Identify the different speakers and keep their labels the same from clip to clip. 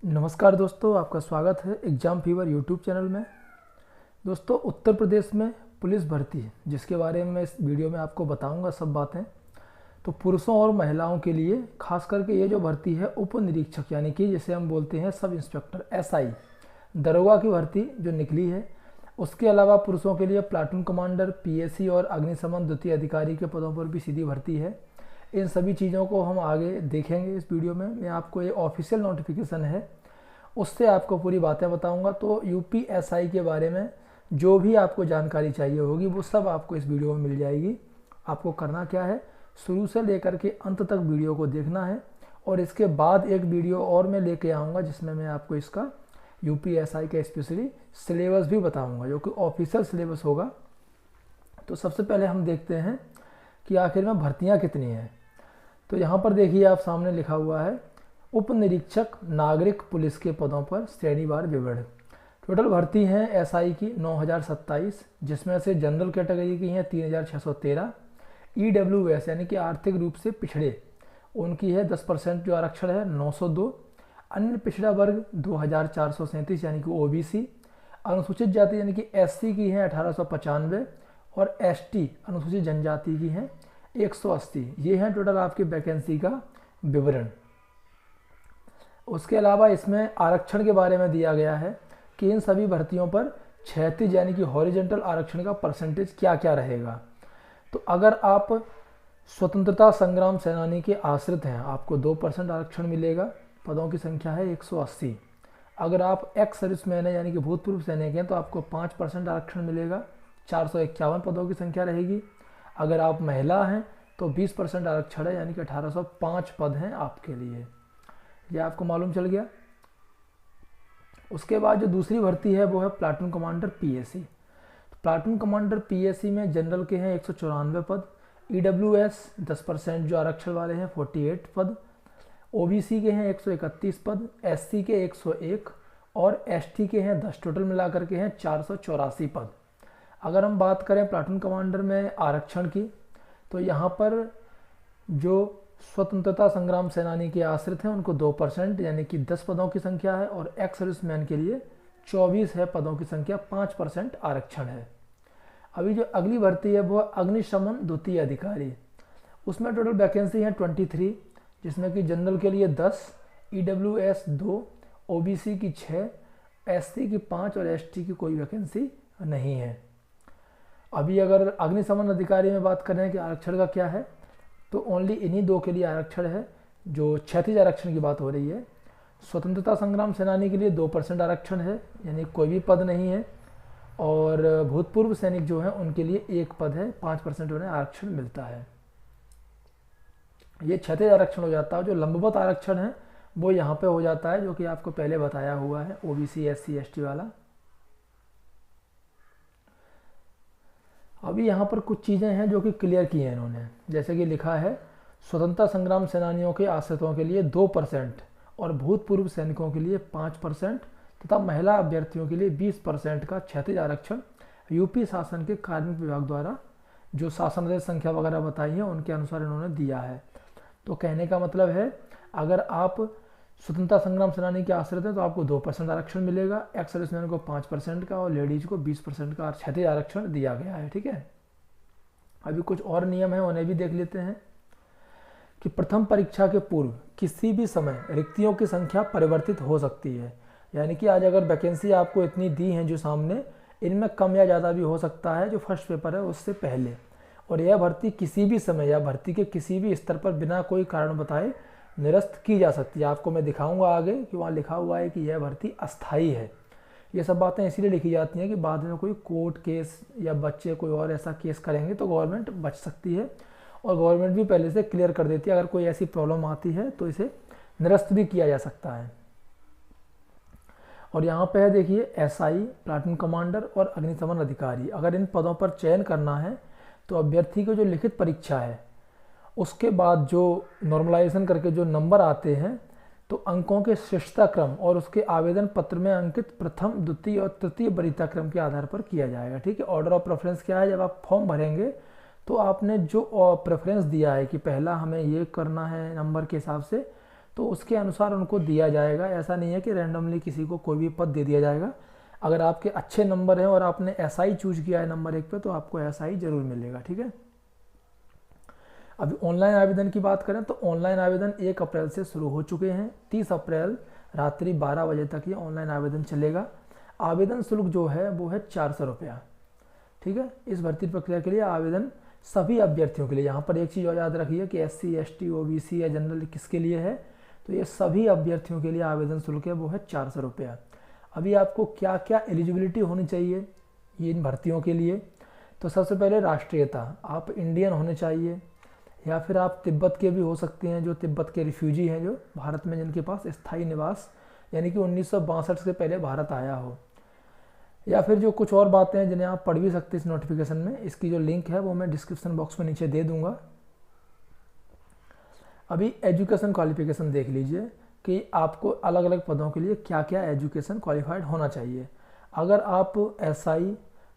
Speaker 1: नमस्कार दोस्तों, आपका स्वागत है एग्ज़ाम फीवर यूट्यूब चैनल में। दोस्तों, उत्तर प्रदेश में पुलिस भर्ती जिसके बारे में मैं इस वीडियो में आपको बताऊंगा सब बातें। तो पुरुषों और महिलाओं के लिए खास करके ये जो भर्ती है उप निरीक्षक यानी कि जिसे हम बोलते हैं सब इंस्पेक्टर एसआई दरोगा की भर्ती जो निकली है। उसके अलावा पुरुषों के लिए प्लाटून कमांडर, पीएसी और अग्निशमन द्वितीय अधिकारी के पदों पर भी सीधी भर्ती है। इन सभी चीज़ों को हम आगे देखेंगे इस वीडियो में। मैं आपको ये ऑफिशियल नोटिफिकेशन है उससे आपको पूरी बातें बताऊंगा। तो यूपीएसआई के बारे में जो भी आपको जानकारी चाहिए होगी वो सब आपको इस वीडियो में मिल जाएगी। आपको करना क्या है, शुरू से लेकर के अंत तक वीडियो को देखना है। और इसके बाद एक वीडियो और मैं लेके आऊँगा जिसमें मैं आपको इसका यूपीएसआई का स्पेशली सिलेबस भी बताऊँगा जो कि ऑफिशियल सिलेबस होगा। तो सबसे पहले हम देखते हैं कि आखिर में भर्तियाँ कितनी हैं। तो यहाँ पर देखिए, आप सामने लिखा हुआ है उप निरीक्षक नागरिक पुलिस के पदों पर श्रेणीवार विवरण। टोटल भर्ती हैं एसआई की 9027, जिसमें से जनरल कैटेगरी की हैं 3613, ईडब्ल्यूएस यानी कि आर्थिक रूप से पिछड़े उनकी है 10% जो आरक्षण है 902, अन्य पिछड़ा वर्ग 2437 यानी कि ओबीसी, अनुसूचित जाति यानी कि एससी की हैं 1895 और एसटी अनुसूचित जनजाति की हैं 180। ये हैं टोटल आपकी वैकेंसी का विवरण। उसके अलावा इसमें आरक्षण के बारे में दिया गया है कि इन सभी भर्तियों पर क्षैतिज यानी कि हॉरिजेंटल आरक्षण का परसेंटेज क्या क्या रहेगा। तो अगर आप स्वतंत्रता संग्राम सेनानी के आश्रित हैं आपको 2% आरक्षण मिलेगा, पदों की संख्या है 180। अगर आप एक्स सर्विसमैन है यानी कि भूतपूर्व सैनिक हैं तो आपको 5% आरक्षण मिलेगा, 451 पदों की संख्या रहेगी। अगर आप महिला हैं तो 20% आरक्षण है यानी कि 1805 पद हैं आपके लिए। यह आपको मालूम चल गया। उसके बाद जो दूसरी भर्ती है वो है प्लाटून कमांडर पीएसी। तो प्लाटून कमांडर पीएसी में जनरल के हैं 194 पद, ईडब्ल्यूएस 10% जो आरक्षण वाले हैं 48 पद, ओबीसी के हैं 131 पद, एससी के 101 और एसटी के हैं 10, टोटल मिलाकर के हैं 484 पद। अगर हम बात करें प्लाटून कमांडर में आरक्षण की तो यहाँ पर जो स्वतंत्रता संग्राम सेनानी के आश्रित हैं उनको 2% यानी कि 10 पदों की संख्या है, और एक्स सर्विसमैन के लिए 24 है पदों की संख्या, 5% आरक्षण है। अभी जो अगली भर्ती है वो अग्निशमन द्वितीय अधिकारी। उसमें टोटल वैकेंसी है 23, जिसमें कि जनरल के लिए 10, ईडब्ल्यूएस 2, ओबीसी की 6, एससी की 5 और एसटी की कोई वैकेंसी नहीं है। अभी अगर अग्निशमन अधिकारी में बात करें कि आरक्षण का क्या है, तो ओनली इन्हीं दो के लिए आरक्षण है जो क्षैतिज आरक्षण की बात हो रही है। स्वतंत्रता संग्राम सेनानी के लिए 2% आरक्षण है यानी कोई भी पद नहीं है, और भूतपूर्व सैनिक जो हैं उनके लिए 1 पद है, 5% उन्हें आरक्षण मिलता है। ये क्षैतिज आरक्षण हो जाता है। जो लंबवत आरक्षण है वो यहाँ पे हो जाता है जो कि आपको पहले बताया हुआ है, ओबीसी एससी एसटी वाला। अभी यहाँ पर कुछ चीज़ें हैं जो कि क्लियर की हैं इन्होंने, जैसे कि लिखा है स्वतंत्रता संग्राम सेनानियों के आश्रितों के लिए 2% और भूतपूर्व सैनिकों के लिए 5% तथा महिला अभ्यर्थियों के लिए 20% का क्षैतिज आरक्षण यूपी शासन के कार्मिक विभाग द्वारा जो शासनादेश संख्या वगैरह बताई है उनके अनुसार इन्होंने दिया है। तो कहने का मतलब है अगर आप स्वतंत्रता संग्राम सेनानी के आश्रित हैं तो आपको 2% आरक्षण मिलेगा, एक्स सर्विसमैन को 5% का और लेडीज को 20% का क्षैतिज आरक्षण दिया गया है। ठीक है। अभी कुछ और नियम है उन्हें भी देख लेते हैं कि प्रथम परीक्षा के पूर्व किसी भी समय रिक्तियों की संख्या परिवर्तित हो सकती है। यानी कि आज अगर वैकेंसी आपको इतनी दी हैं जो सामने, इनमें कम या ज़्यादा भी हो सकता है जो फर्स्ट पेपर है उससे पहले। और यह भर्ती किसी भी समय या भर्ती के किसी भी स्तर पर बिना कोई कारण बताए निरस्त की जा सकती है। आपको मैं दिखाऊंगा आगे कि वहाँ लिखा हुआ है कि यह भर्ती अस्थायी है। ये सब बातें इसीलिए लिखी जाती हैं कि बाद में कोई कोर्ट केस या बच्चे कोई और ऐसा केस करेंगे तो गवर्नमेंट बच सकती है, और गवर्नमेंट भी पहले से क्लियर कर देती है अगर कोई ऐसी प्रॉब्लम आती है तो इसे निरस्त भी किया जा सकता है। और यहाँ पे है देखिए एसआई, प्लाटून कमांडर और अग्निशमन अधिकारी। अगर इन पदों पर चयन करना है तो अभ्यर्थी को जो लिखित परीक्षा है उसके बाद जो नॉर्मलाइजेशन करके जो नंबर आते हैं तो अंकों के श्रेष्ठता क्रम और उसके आवेदन पत्र में अंकित प्रथम, द्वितीय और तृतीय वरीयता क्रम के आधार पर किया जाएगा। ठीक है। ऑर्डर ऑफ प्रेफरेंस क्या है, जब आप फॉर्म भरेंगे तो आपने जो प्रेफरेंस दिया है कि पहला हमें ये करना है नंबर के हिसाब से, तो उसके अनुसार उनको दिया जाएगा। ऐसा नहीं है कि रैंडमली किसी को कोई भी पद दे दिया जाएगा। अगर आपके अच्छे नंबर हैं और आपने एसआई चूज किया है नंबर 1 पे, तो आपको एसआई जरूर मिलेगा, ठीक है। अभी ऑनलाइन आवेदन की बात करें तो ऑनलाइन आवेदन 1 अप्रैल से शुरू हो चुके हैं। 30 अप्रैल रात्रि 12 बजे तक ये ऑनलाइन आवेदन चलेगा। आवेदन शुल्क जो है वो है 400 रुपया, ठीक है। इस भर्ती प्रक्रिया के लिए आवेदन सभी अभ्यर्थियों के लिए, यहाँ पर एक चीज़ और याद रखिए कि SC ST OBC या जनरल किसके लिए है, तो ये सभी अभ्यर्थियों के लिए आवेदन शुल्क है वो है 400 रुपया। अभी आपको क्या क्या एलिजिबिलिटी होनी चाहिए ये इन भर्तियों के लिए, तो सबसे पहले राष्ट्रीयता, आप इंडियन होने चाहिए या फिर आप तिब्बत के भी हो सकते हैं, जो तिब्बत के रिफ्यूजी हैं जो भारत में जिनके पास स्थायी निवास यानी कि 1962 से पहले भारत आया हो, या फिर जो कुछ और बातें हैं जिन्हें आप पढ़ भी सकते हैं इस नोटिफिकेशन में। इसकी जो लिंक है वो मैं डिस्क्रिप्शन बॉक्स में नीचे दे दूंगा। अभी एजुकेशन क्वालिफिकेशन देख लीजिए कि आपको अलग अलग पदों के लिए क्या क्या एजुकेशन क्वालिफाइड होना चाहिए। अगर आप SI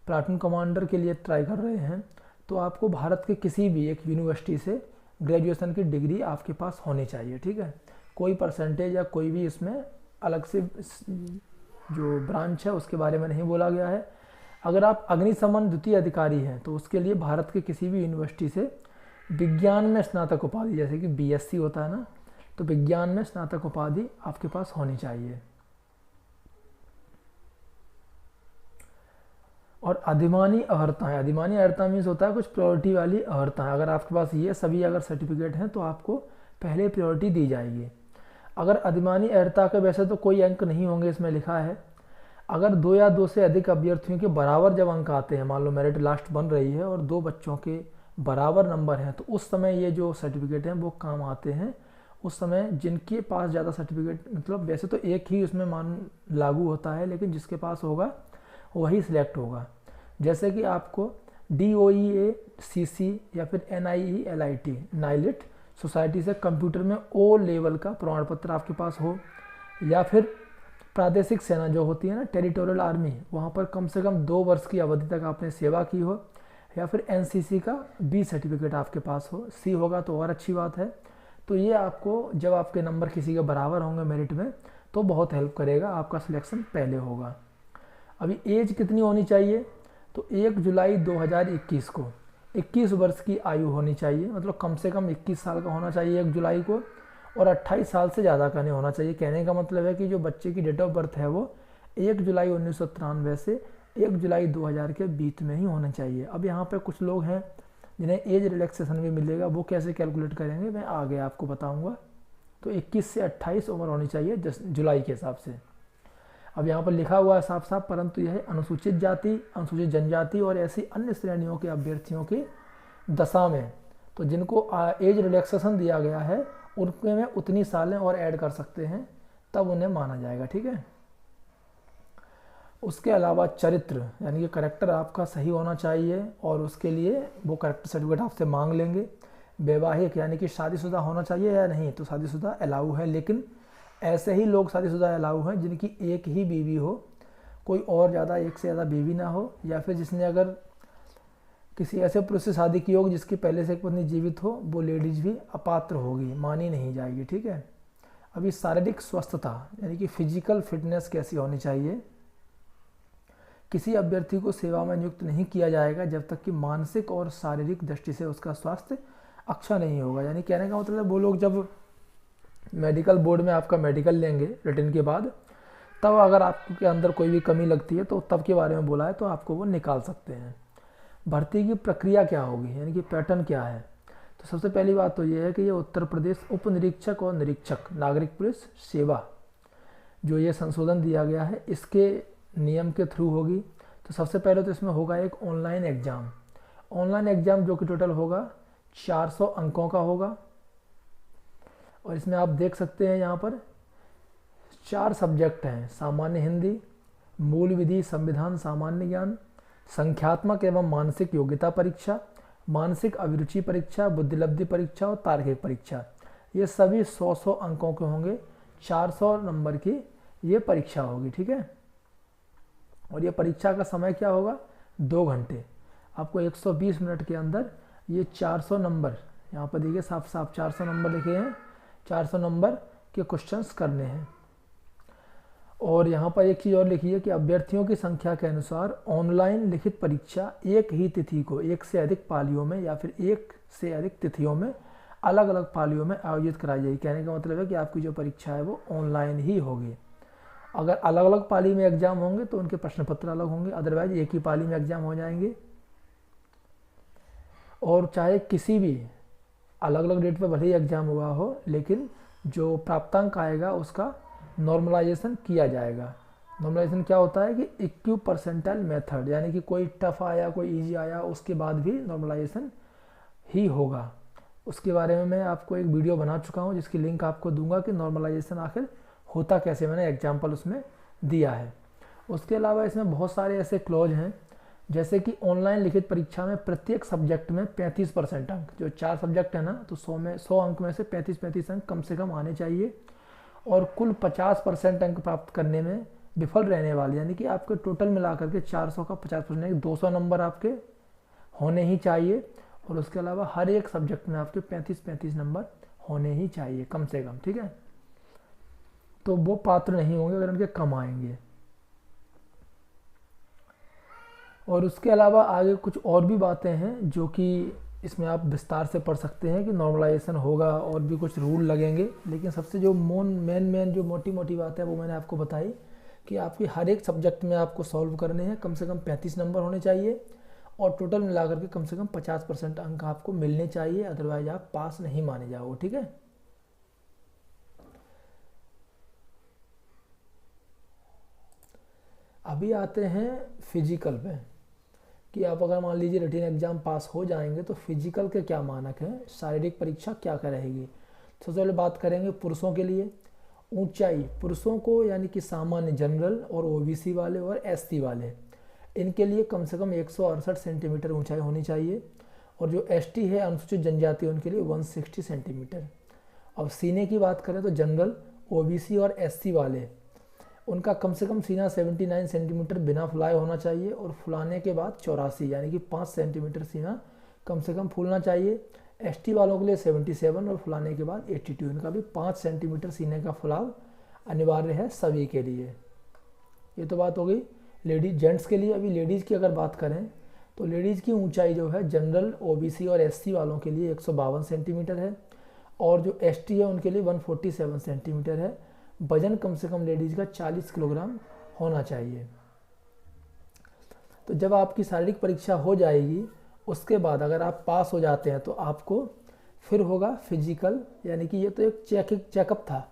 Speaker 1: प्लाटून कमांडर के लिए ट्राई कर रहे हैं तो आपको भारत के किसी भी एक यूनिवर्सिटी से ग्रेजुएशन की डिग्री आपके पास होनी चाहिए, ठीक है। कोई परसेंटेज या कोई भी इसमें अलग से जो ब्रांच है उसके बारे में नहीं बोला गया है। अगर आप अग्निशमन द्वितीय अधिकारी हैं तो उसके लिए भारत के किसी भी यूनिवर्सिटी से विज्ञान में स्नातक उपाधि, जैसे कि BSc होता है ना, तो विज्ञान में स्नातक उपाधि आपके पास होनी चाहिए। और अधिमानी अर्हताएँ, अधिमानी अर्हता मीन्स होता है कुछ प्रायोरिटी वाली अर्हताएँ। अगर आपके पास ये सभी अगर सर्टिफिकेट हैं तो आपको पहले प्रायोरिटी दी जाएगी। अगर अधिमानी अर्हता के वैसे तो कोई अंक नहीं होंगे, इसमें लिखा है अगर 2 या 2 से अधिक अभ्यर्थियों के बराबर जब अंक आते हैं, मान लो मेरिट लास्ट बन रही है और 2 बच्चों के बराबर नंबर हैं, तो उस समय ये जो सर्टिफिकेट हैं वो काम आते हैं। उस समय जिनके पास ज़्यादा सर्टिफिकेट, मतलब वैसे तो एक ही उसमें मान लागू होता है, लेकिन जिसके पास होगा वही सिलेक्ट होगा। जैसे कि आपको DOEA CC या फिर NIE LIT नाइलिट सोसाइटी से कंप्यूटर में O लेवल का प्रमाण पत्र आपके पास हो, या फिर प्रादेशिक सेना जो होती है ना, टेरिटोरियल आर्मी, वहाँ पर कम से कम 2 वर्ष की अवधि तक आपने सेवा की हो, या फिर NCC का B सर्टिफिकेट आपके पास हो। C होगा तो और अच्छी बात है। तो ये आपको जब आपके नंबर किसी के बराबर होंगे मेरिट में तो बहुत हेल्प करेगा, आपका सिलेक्शन पहले होगा। अभी एज कितनी होनी चाहिए, तो 1 जुलाई 2021 को 21 वर्ष की आयु होनी चाहिए, मतलब कम से कम 21 साल का होना चाहिए 1 जुलाई को, और 28 साल से ज़्यादा का नहीं होना चाहिए। कहने का मतलब है कि जो बच्चे की डेट ऑफ बर्थ है वो 1 जुलाई 1993 से 1 जुलाई 2000 के बीच में ही होना चाहिए। अब यहाँ पे कुछ लोग हैं जिन्हें एज रिलैक्सेशन भी मिलेगा, वो कैसे कैलकुलेट करेंगे मैं आगे आपको बताऊँगा। तो 21 से 28 उम्र होनी चाहिए जुलाई के हिसाब से। अब यहाँ पर लिखा हुआ है साफ साफ, परंतु यह अनुसूचित जाति, अनुसूचित जनजाति और ऐसी अन्य श्रेणियों के अभ्यर्थियों की दशा में, तो जिनको एज रिलैक्सेशन दिया गया है उनके में उतनी सालें और ऐड कर सकते हैं, तब उन्हें माना जाएगा, ठीक है। उसके अलावा चरित्र यानी कि करेक्टर आपका सही होना चाहिए, और उसके लिए वो करेक्टर सर्टिफिकेट आपसे मांग लेंगे। वैवाहिक यानी कि शादीशुदा होना चाहिए या नहीं, तो शादीशुदा अलाउ है, लेकिन ऐसे ही लोग शादीशुदा अलाउ हैं जिनकी एक ही बीवी हो, कोई और ज़्यादा एक से ज़्यादा बीवी ना हो, या फिर जिसने अगर किसी ऐसे पुरुष से शादी की होगी जिसकी पहले से एक पत्नी जीवित हो, वो लेडीज भी अपात्र होगी, मानी नहीं जाएगी, ठीक है। अभी शारीरिक स्वस्थता यानी कि फिजिकल फिटनेस कैसी होनी चाहिए, किसी अभ्यर्थी को सेवा में नियुक्त नहीं किया जाएगा जब तक कि मानसिक और शारीरिक दृष्टि से उसका स्वास्थ्य अच्छा नहीं होगा। यानी कहने का मतलब वो लोग जब मेडिकल बोर्ड में आपका मेडिकल लेंगे रिटर्न के बाद, तब अगर आपके अंदर कोई भी कमी लगती है तो तब के बारे में बोला है, तो आपको वो निकाल सकते हैं। भर्ती की प्रक्रिया क्या होगी यानी कि पैटर्न क्या है, तो सबसे पहली बात तो ये है कि ये उत्तर प्रदेश उप निरीक्षक और निरीक्षक नागरिक पुलिस सेवा जो ये संशोधन दिया गया है इसके नियम के थ्रू होगी। तो सबसे पहले तो इसमें होगा एक ऑनलाइन एग्ज़ाम, ऑनलाइन एग्ज़ाम जो कि टोटल होगा 400 अंकों का होगा, और इसमें आप देख सकते हैं यहाँ पर 4 सब्जेक्ट हैं, सामान्य हिंदी, मूल विधि, संविधान, सामान्य ज्ञान, संख्यात्मक एवं मानसिक योग्यता परीक्षा, मानसिक अभिरुचि परीक्षा, बुद्धिलब्धि परीक्षा और तार्किक परीक्षा। ये सभी 100 अंकों के होंगे, 400 नंबर की ये परीक्षा होगी, ठीक है। और ये परीक्षा का समय क्या होगा, 2 घंटे। आपको 120 मिनट के अंदर ये 400 नंबर, यहाँ पर देखिए साफ साफ 400 नंबर लिखे हैं, 400 नंबर के क्वेश्चंस करने हैं। और यहाँ पर एक चीज़ और लिखी है कि अभ्यर्थियों की संख्या के अनुसार ऑनलाइन लिखित परीक्षा एक ही तिथि को एक से अधिक पालियों में या फिर एक से अधिक तिथियों में अलग अलग पालियों में आयोजित कराई जाएगी। कहने का मतलब है कि आपकी जो परीक्षा है वो ऑनलाइन ही होगी। अगर अलग अलग पाली में एग्जाम होंगे तो उनके प्रश्न पत्र अलग होंगे, अदरवाइज एक ही पाली में एग्जाम हो जाएंगे। और चाहे किसी भी अलग अलग डेट पर भले ही एग्जाम हुआ हो, लेकिन जो प्राप्तांक आएगा उसका नॉर्मलाइजेशन किया जाएगा। नॉर्मलाइजेशन क्या होता है कि इक्यू परसेंटाइल मेथड, यानी कि कोई टफ आया कोई इजी आया उसके बाद भी नॉर्मलाइजेशन ही होगा। उसके बारे में मैं आपको एक वीडियो बना चुका हूँ जिसकी लिंक आपको दूंगा कि नॉर्मलाइजेशन आखिर होता कैसे, मैंने एग्जाम्पल उसमें दिया है। उसके अलावा इसमें बहुत सारे ऐसे क्लॉज हैं जैसे कि ऑनलाइन लिखित परीक्षा में प्रत्येक सब्जेक्ट में 35% अंक, जो 4 सब्जेक्ट है ना, तो 100 अंक में से 35 अंक कम से कम आने चाहिए। और कुल 50% अंक प्राप्त करने में विफल रहने वाले, यानी कि आपके टोटल मिलाकर के 400 का 50%, 200 नंबर आपके होने ही चाहिए। और उसके अलावा हर एक सब्जेक्ट में आपके 35 नंबर होने ही चाहिए कम से कम, ठीक है। तो वो पात्र नहीं होंगे अगर उनके कम आएंगे। और उसके अलावा आगे कुछ और भी बातें हैं जो कि इसमें आप विस्तार से पढ़ सकते हैं कि नॉर्मलाइजेशन होगा और भी कुछ रूल लगेंगे। लेकिन सबसे जो मेन जो मोटी बात है वो मैंने आपको बताई कि आपकी हर एक सब्जेक्ट में आपको सॉल्व करने हैं, कम से कम 35 नंबर होने चाहिए और टोटल मिलाकर के कम से कम 50% अंक आपको मिलने चाहिए, अदरवाइज आप पास नहीं माने जाओगे, ठीक है। अभी आते हैं फिजिकल पे कि आप अगर मान लीजिए रिटन एग्जाम पास हो जाएंगे तो फिजिकल के क्या मानक हैं, शारीरिक परीक्षा क्या रहेगी। सबसे पहले बात करेंगे पुरुषों के लिए। ऊंचाई पुरुषों को यानी कि सामान्य जनरल और ओबीसी वाले और एसटी वाले, इनके लिए कम से कम 168 सेंटीमीटर ऊंचाई होनी चाहिए। और जो एसटी है अनुसूचित जनजाति उनके लिए 160 सेंटीमीटर। अब सीने की बात करें तो जनरल, ओबीसी और एससी वाले उनका कम से कम सीना 79 सेंटीमीटर बिना फुलाए होना चाहिए और फुलाने के बाद 84 यानी कि 5 सेंटीमीटर सीना कम से कम फूलना चाहिए। एसटी वालों के लिए 77 और फुलाने के बाद 82, इनका भी 5 सेंटीमीटर सीने का फुलाव अनिवार्य है सभी के लिए। ये तो बात हो गई लेडीज जेंट्स के लिए। अभी लेडीज़ की अगर बात करें तो लेडीज़ की ऊंचाई जो है जनरल, ओबीसी और एससी वालों के लिए 152 सेंटीमीटर है और जो एसटी है उनके लिए 147 सेंटीमीटर है। वजन कम से कम लेडीज़ का 40 किलोग्राम होना चाहिए। तो जब आपकी शारीरिक परीक्षा हो जाएगी उसके बाद अगर आप पास हो जाते हैं तो आपको फिर होगा फिजिकल, यानी कि ये तो एक चेकअप था,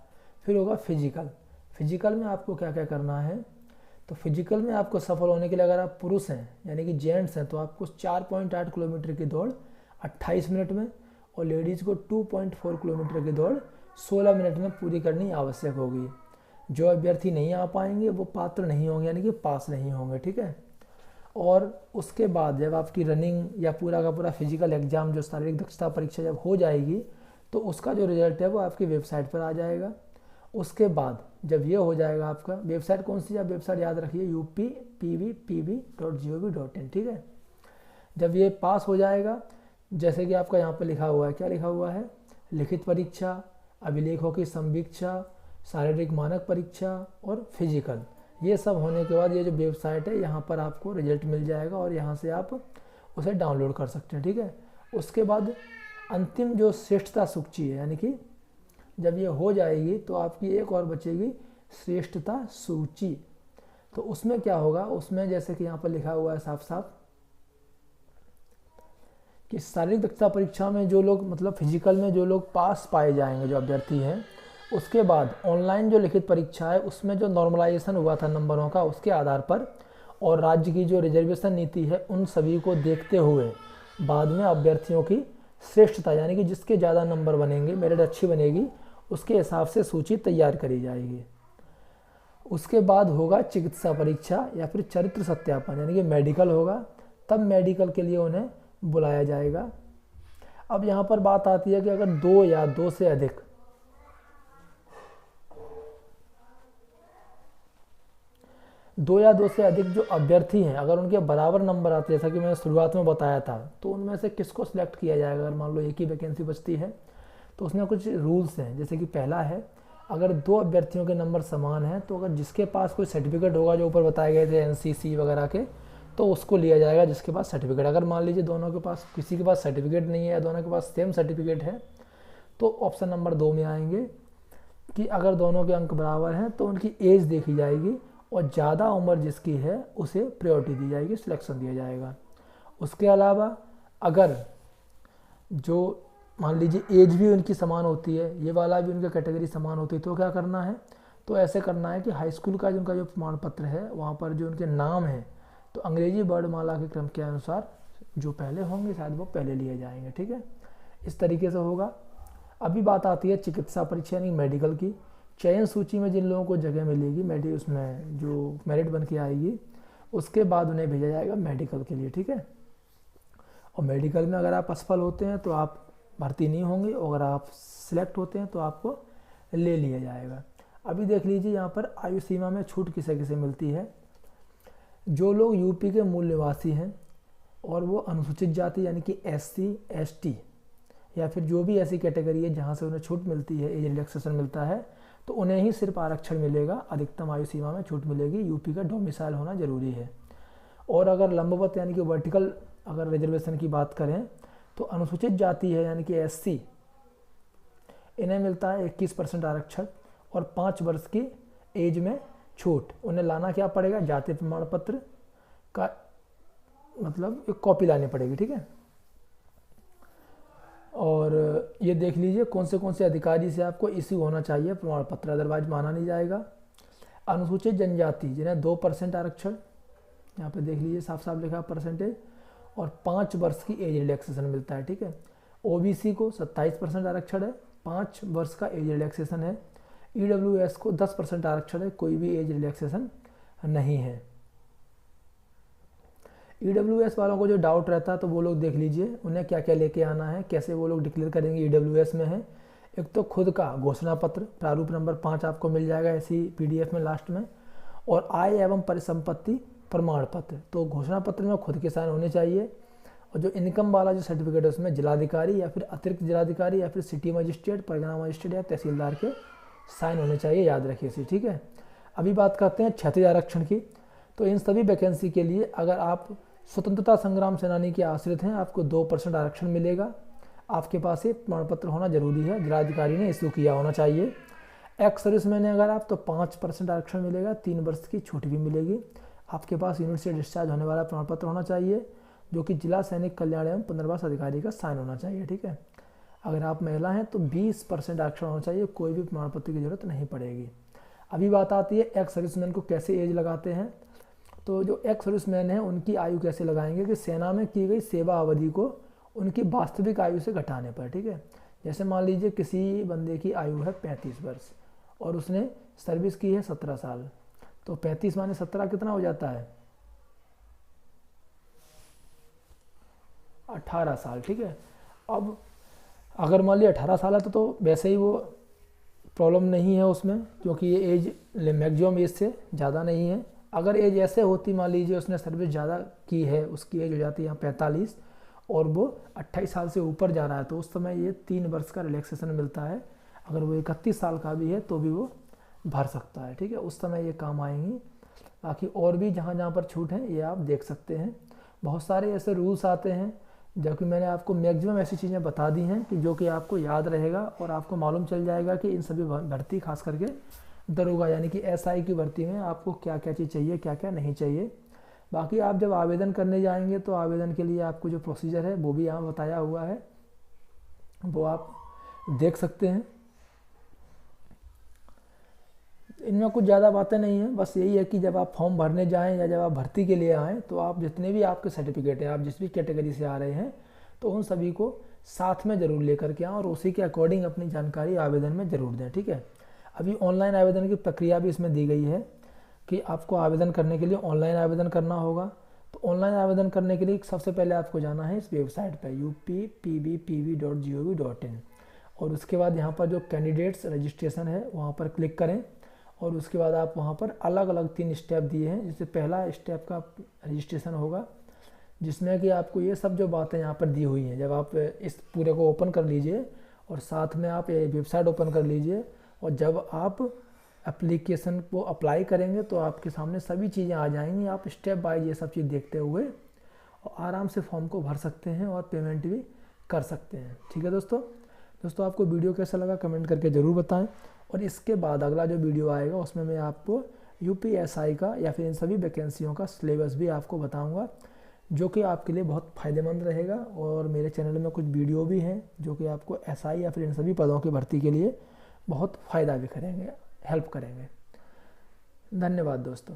Speaker 1: फिर होगा फिजिकल। फिजिकल में आपको क्या क्या करना है, तो फिजिकल में आपको सफल होने के लिए अगर आप पुरुष हैं यानी कि जेंट्स हैं तो आपको 4.8 किलोमीटर की दौड़ 28 मिनट में और लेडीज़ को 2.4 किलोमीटर की दौड़ 16 मिनट में पूरी करनी आवश्यक होगी। जो अभ्यर्थी नहीं आ पाएंगे वो पात्र नहीं होंगे, यानी कि पास नहीं होंगे, ठीक है। और उसके बाद जब आपकी रनिंग या पूरा का पूरा फिजिकल एग्जाम जो शारीरिक दक्षता परीक्षा जब हो जाएगी तो उसका जो रिजल्ट है वो आपकी वेबसाइट पर आ जाएगा। उसके बाद जब ये हो जाएगा, आपका वेबसाइट कौन सी है, वेबसाइट याद रखिए uppvpv.gov.in, ठीक है। जब ये पास हो जाएगा, जैसे कि आपका यहाँ पर लिखा हुआ है, क्या लिखा हुआ है, लिखित परीक्षा, अभिलेखों की संवीक्षा, शारीरिक मानक परीक्षा और फिजिकल, ये सब होने के बाद ये जो वेबसाइट है यहाँ पर आपको रिजल्ट मिल जाएगा और यहाँ से आप उसे डाउनलोड कर सकते हैं, ठीक है। उसके बाद अंतिम जो श्रेष्ठता सूची है, यानी कि जब ये हो जाएगी तो आपकी एक और बचेगी श्रेष्ठता सूची। तो उसमें क्या होगा, उसमें जैसे कि यहाँ पर लिखा हुआ है साफ साफ कि शारीरिक दक्षता परीक्षा में जो लोग मतलब फिजिकल में जो लोग पास पाए जाएंगे, जो अभ्यर्थी हैं, उसके बाद ऑनलाइन जो लिखित परीक्षा है उसमें जो नॉर्मलाइजेशन हुआ था नंबरों का उसके आधार पर और राज्य की जो रिजर्वेशन नीति है उन सभी को देखते हुए बाद में अभ्यर्थियों की श्रेष्ठता यानी कि जिसके ज़्यादा नंबर बनेंगे, मेरिट अच्छी बनेगी, उसके हिसाब से सूची तैयार करी जाएगी। उसके बाद होगा चिकित्सा परीक्षा या फिर चरित्र सत्यापन, यानी कि मेडिकल होगा, तब मेडिकल के लिए उन्हें बुलाया जाएगा। अब यहाँ पर बात आती है कि अगर 2 या 2 से अधिक जो अभ्यर्थी हैं अगर उनके बराबर नंबर आते हैं, जैसा कि मैंने शुरुआत में बताया था, तो उनमें से किसको सिलेक्ट किया जाएगा। अगर मान लो एक ही वैकेंसी बचती है तो उसमें कुछ रूल्स हैं, जैसे कि पहला है अगर दो अभ्यर्थियों के नंबर समान हैं तो अगर जिसके पास कोई सर्टिफिकेट होगा जो ऊपर बताए गए थे एनसीसी वगैरह के, तो उसको लिया जाएगा जिसके पास सर्टिफिकेट। अगर मान लीजिए दोनों के पास किसी के पास सर्टिफिकेट नहीं है या दोनों के पास सेम सर्टिफिकेट है, तो ऑप्शन नंबर 2 में आएंगे कि अगर दोनों के अंक बराबर हैं तो उनकी एज देखी जाएगी और ज़्यादा उम्र जिसकी है उसे प्रायोरिटी दी जाएगी, सिलेक्शन दिया जाएगा। उसके अलावा अगर जो मान लीजिए एज भी उनकी समान होती है, ये वाला भी उनका कैटेगरी समान होती है, तो क्या करना है, तो ऐसे करना है कि हाई स्कूल का जिनका जो प्रमाण पत्र है वहाँ पर जो उनके नाम है तो अंग्रेजी वर्णमाला के क्रम के अनुसार जो पहले होंगे शायद वो पहले लिए जाएंगे। ठीक है, इस तरीके से होगा। अभी बात आती है चिकित्सा परीक्षा यानी मेडिकल की। चयन सूची में जिन लोगों को जगह मिलेगी उसमें जो मेरिट बन के आएगी, उसके बाद उन्हें भेजा जाएगा मेडिकल के लिए। ठीक है, और मेडिकल में अगर आप असफल होते हैं तो आप भर्ती नहीं होंगे, और अगर आप सिलेक्ट होते हैं तो आपको ले लिया जाएगा। अभी देख लीजिए यहाँ पर आयु सीमा में छूट किसे किसे मिलती है। जो लोग यूपी के मूल निवासी हैं और वो अनुसूचित जाति यानी कि SC ST या फिर जो भी ऐसी कैटेगरी है जहाँ से उन्हें छूट मिलती है, एज रिलैक्सेशन मिलता है, तो उन्हें ही सिर्फ आरक्षण मिलेगा। अधिकतम आयु सीमा में छूट मिलेगी। यूपी का डोमिसाइल होना जरूरी है। और अगर लंबवत यानी कि वर्टिकल अगर रिजर्वेशन की बात करें तो अनुसूचित जाति है यानी कि SC, इन्हें मिलता है 21% आरक्षण और 5 वर्ष की एज में छूट। उन्हें लाना क्या पड़ेगा, जाति प्रमाण पत्र का मतलब एक कॉपी लानी पड़ेगी। ठीक है, और ये देख लीजिए कौन से अधिकारी से आपको इश्यू होना चाहिए प्रमाण पत्र, अदरवाइज माना नहीं जाएगा। अनुसूचित जनजाति जिन्हें 2% आरक्षण, यहाँ पे देख लीजिए साफ साफ लिखा परसेंटेज, और 5 वर्ष की एज रिलैक्सेशन मिलता है। ठीक है, OBC को 27% आरक्षण है, 5 वर्ष का एज रिलैक्सेशन है। EWS को 10% आरक्षण है, कोई भी एज रिलैक्सेशन नहीं है। EWS वालों को जो डाउट रहता है तो वो लोग देख लीजिए उन्हें क्या क्या लेके आना है, कैसे वो लोग डिक्लेयर करेंगे EWS में है। एक तो खुद का घोषणा पत्र प्रारूप नंबर 5 आपको मिल जाएगा ऐसी PDF में लास्ट में, और आय एवं परिसंपत्ति प्रमाण पत्र। तो घोषणा पत्र में खुद के साइन होने चाहिए, और जो इनकम वाला जो सर्टिफिकेट है उसमें जिलाधिकारी या फिर अतिरिक्त जिलाधिकारी या फिर सिटी मजिस्ट्रेट, परगना मजिस्ट्रेट या तहसीलदार के साइन होने चाहिए, याद रखिए इसे। ठीक है, अभी बात करते हैं क्षैतिज आरक्षण की। तो इन सभी वैकेंसी के लिए अगर आप स्वतंत्रता संग्राम सेनानी के आश्रित हैं आपको 2% आरक्षण मिलेगा। आपके पास ये प्रमाण पत्र होना जरूरी है, जिलाधिकारी ने इश्यू किया होना चाहिए। एक्स सर्विसमैन है अगर आप तो 5% आरक्षण मिलेगा, 3 वर्ष की छूट भी मिलेगी। आपके पास यूनिट से डिस्चार्ज होने वाला प्रमाण पत्र होना चाहिए जो कि जिला सैनिक कल्याण एवं पुनर्वास अधिकारी का साइन होना चाहिए। ठीक है, अगर आप महिला हैं तो 20% आरक्षण होना चाहिए, कोई भी प्रमाण पत्र की जरूरत नहीं पड़ेगी। अभी बात आती है एक्स सर्विसमैन को कैसे एज लगाते हैं। तो जो एक्स सर्विसमैन है उनकी आयु कैसे लगाएंगे कि सेना में की गई सेवा अवधि को उनकी वास्तविक आयु से घटाने पर। ठीक है, जैसे मान लीजिए किसी बंदे की आयु है 35 वर्ष और उसने सर्विस की है 17 साल, तो 35 माने 17 कितना हो जाता है, 18 साल। ठीक है, अब अगर मान लिया 18 साल है तो वैसे ही वो प्रॉब्लम नहीं है उसमें, क्योंकि ये एज मैक्सिमम एज से ज़्यादा नहीं है। अगर एज ऐसे होती, मान लीजिए उसने सर्विस ज़्यादा की है, उसकी एज हो जाती है यहाँ 45 और वो 28 साल से ऊपर जा रहा है, तो उस समय ये 3 वर्ष का रिलैक्सेशन मिलता है। अगर वो 31 साल का भी है तो भी वो भर सकता है। ठीक है, उस समय ये काम आएंगी। बाकी और भी जहाँ जहाँ पर छूट है ये आप देख सकते हैं। बहुत सारे ऐसे रूल्स आते हैं, जबकि मैंने आपको मैक्सिमम ऐसी चीज़ें बता दी हैं कि जो कि आपको याद रहेगा और आपको मालूम चल जाएगा कि इन सभी भर्ती खास करके दरोगा यानी कि SI की भर्ती में आपको क्या क्या चीज़ चाहिए, क्या क्या नहीं चाहिए। बाकी आप जब आवेदन करने जाएंगे तो आवेदन के लिए आपको जो प्रोसीजर है वो भी यहाँ बताया हुआ है, वो आप देख सकते हैं। इनमें कुछ ज़्यादा बातें नहीं हैं, बस यही है कि जब आप फॉर्म भरने जाएं या जब आप भर्ती के लिए आएँ तो आप जितने भी आपके सर्टिफिकेट हैं, आप जिस भी कैटेगरी से आ रहे हैं, तो उन सभी को साथ में ज़रूर लेकर के आएँ और उसी के अकॉर्डिंग अपनी जानकारी आवेदन में ज़रूर दें। ठीक है, अभी ऑनलाइन आवेदन की प्रक्रिया भी इसमें दी गई है कि आपको आवेदन करने के लिए ऑनलाइन आवेदन करना होगा। तो ऑनलाइन आवेदन करने के लिए सबसे पहले आपको जाना है इस वेबसाइट पर uppbpv.gov.in, और उसके बाद यहाँ पर जो कैंडिडेट्स रजिस्ट्रेशन है वहाँ पर क्लिक करें, और उसके बाद आप वहाँ पर अलग अलग 3 स्टेप दिए हैं। जैसे पहला स्टेप का रजिस्ट्रेशन होगा जिसमें कि आपको ये सब जो बातें यहाँ पर दी हुई हैं, जब आप इस पूरे को ओपन कर लीजिए और साथ में आप ये वेबसाइट ओपन कर लीजिए, और जब आप एप्लीकेशन को अप्लाई करेंगे तो आपके सामने सभी चीज़ें आ जाएंगी, आप स्टेप बाय ये सब चीज़ देखते हुए और आराम से फॉर्म को भर सकते हैं और पेमेंट भी कर सकते हैं। ठीक है दोस्तों आपको वीडियो कैसा लगा कमेंट करके ज़रूर बताएं। और इसके बाद अगला जो वीडियो आएगा उसमें मैं आपको यूपीएसआई का या फिर इन सभी वैकेंसियों का सिलेबस भी आपको बताऊंगा, जो कि आपके लिए बहुत फ़ायदेमंद रहेगा। और मेरे चैनल में कुछ वीडियो भी हैं जो कि आपको एसआई या फिर इन सभी पदों की भर्ती के लिए बहुत फ़ायदा भी करेंगे, हेल्प करेंगे। धन्यवाद दोस्तों।